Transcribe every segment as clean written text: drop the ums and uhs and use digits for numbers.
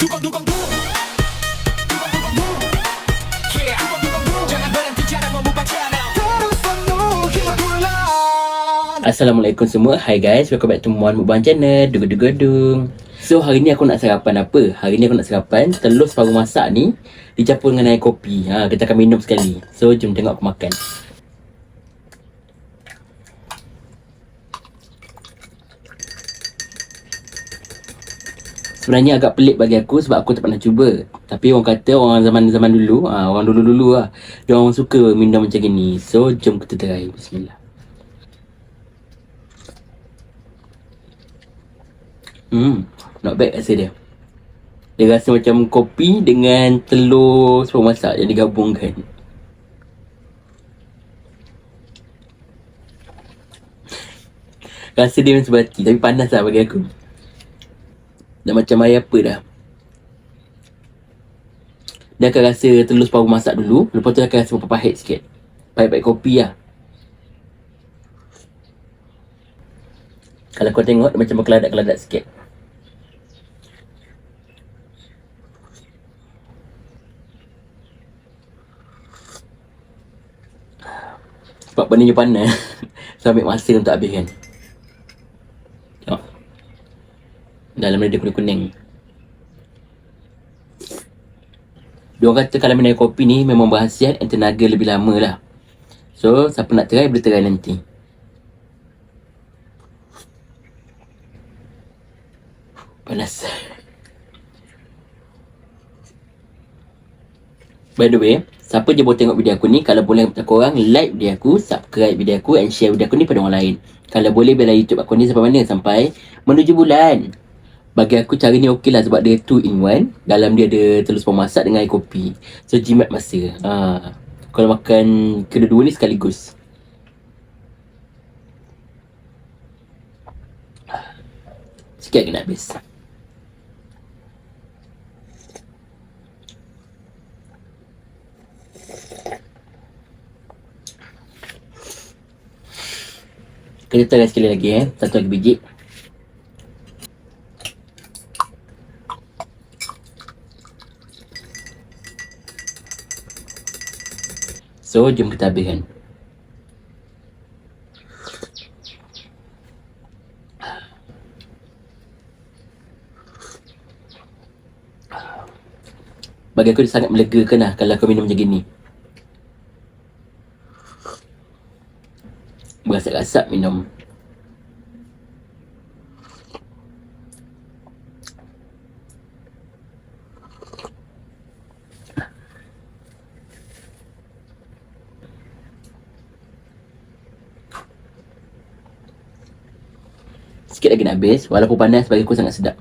Assalamualaikum semua. Hi guys, welcome back to Muan Mukbang Channel. Dudung. So hari ni aku nak sarapan apa? Hari ni aku nak sarapan telur separuh masak ni dicampur dengan air kopi. Kita akan minum sekali. So jom tengok aku makan. Sebenarnya agak pelik bagi aku sebab aku tak pernah cuba. Tapi orang kata orang zaman-zaman dulu, orang dulu-dulu lah, dia orang suka minum macam ni. So jom kita try. Bismillah. Not bad rasa dia. Dia rasa macam kopi dengan telur separuh masak yang digabungkan. Rasa dia macam sebati tapi panas lah bagi aku. Dah macam air apa dah. Dia akan rasa telur separuh masak dulu. Lepas tu akan rasa pahit sikit. Pahit-pahit kopi lah. Kalau kau tengok dia macam berkeladak-keladak sikit. Sebab benda ni panas. So ambil masa untuk habiskan. Tengok. Dalam dia kuning-kuning. Diorang kata kalau minum kopi ni memang berkhasiat and tenaga lebih lama lah. So siapa nak try boleh try nanti. Panas. By the way, siapa je boleh tengok video aku ni, kalau boleh minta korang like video aku, subscribe video aku and share video aku ni pada orang lain. Kalau boleh bela YouTube aku ni sampai mana? Sampai menuju bulan. Bagi aku cara ni okey lah sebab dia 2 in 1. Dalam dia ada telur separuh masak dengan air kopi. So jimat masa. Kalau makan kedua-dua ni sekaligus. Sikit lagi nak habis. Kita try sekali lagi satu lagi biji. So jom kita habiskan. Bagi aku dia sangat melegakan lah kalau kau minum macam gini. Berasap-asap minum. Sikit lagi nak habis. Walaupun panas bagi aku sangat sedap.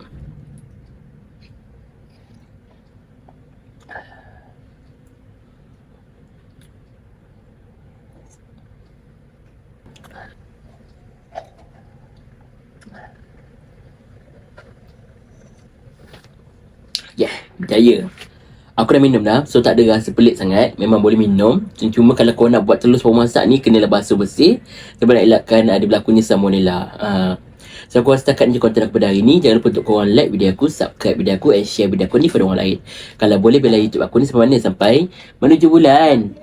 Berjaya. Aku dah minum dah. So tak ada rasa pelik sangat. Memang boleh minum. Cuma kalau kau nak buat telur separuh masak ni, kenalah basuh bersih sebab nak elakkan ada berlakunya salmonella. So aku rasa setakat ni konten aku pada hari ni. Jangan lupa untuk korang like video aku, subscribe video aku and share video aku ni pada orang lain. Kalau boleh bela YouTube aku ni sampai mana? Sampai menuju bulan.